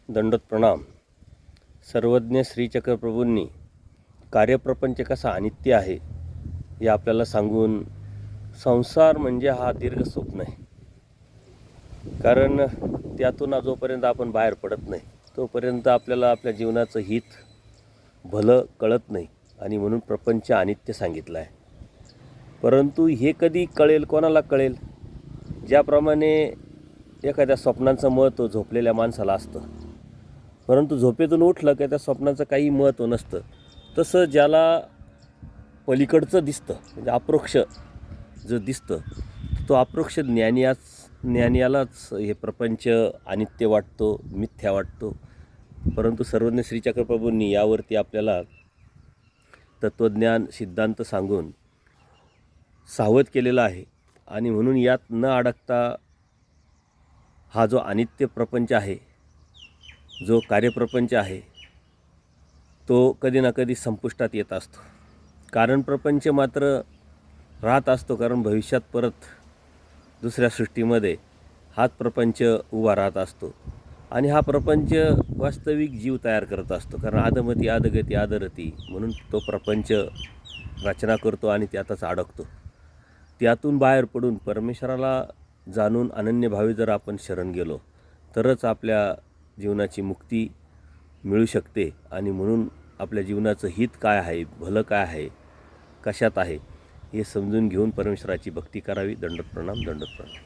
दंडोत प्रणाम. सर्वज्ञ श्रीचक्रप्रभूंनी कार्यप्रपंच कसा अनित्य आहे हे आपल्याला सांगून संसार म्हणजे हा दीर्घ स्वप्न आहे. कारण त्यातून जोपर्यंत आपण बाहेर पडत नाही तोपर्यंत आपल्याला आपल्या जीवनाचं हित भलं कळत नाही आणि म्हणून प्रपंच अनित्य सांगितलं आहे. परंतु हे कधी कळेल, कोणाला कळेल? ज्याप्रमाणे एखाद्या स्वप्नाचं महत्त्व झोपलेल्या माणसाला असतं, परंतु झोपेतून उठलं की त्या स्वप्नाचं काही महत्त्व नसतं, तसं ज्याला पलीकडचं दिसतं म्हणजे अप्रोक्ष जो दिसतं तो अप्रोक्ष ज्ञानियालाच हे प्रपंच अनित्य वाटतो, मिथ्या वाटतो. परंतु सर्वज्ञ श्रीचक्रप्रभूंनी यावरती आपल्याला तत्त्वज्ञान सिद्धांत सांगून सावध केलेला आहे आणि म्हणून यात न अडकता हा जो अनित्य प्रपंच आहे, जो कार्यप्रपंच आहे, तो कधी ना कधी संपुष्टात येत असतो. कारण प्रपंच मात्र राहत असतो, कारण भविष्यात परत दुसऱ्या सृष्टीमध्ये हाच प्रपंच उभा राहत असतो आणि हा प्रपंच वास्तविक जीव तयार करत असतो. कारण आदमती आदगती आदरती म्हणून तो प्रपंच रचना करतो आणि त्यातच अडकतो. त्यातून बाहेर पडून परमेश्वराला जाणून अनन्यभावी जर आपण शरण गेलो तरच आपल्या जीवनाची मुक्ती मिळू शकते. आणि म्हणून आपल्या जीवनाचं हित काय आहे, भलं काय आहे, कशात आहे हे समजून घेऊन परमेश्वराची भक्ती करावी. दंडोत प्रणाम. दंडोत प्रणाम.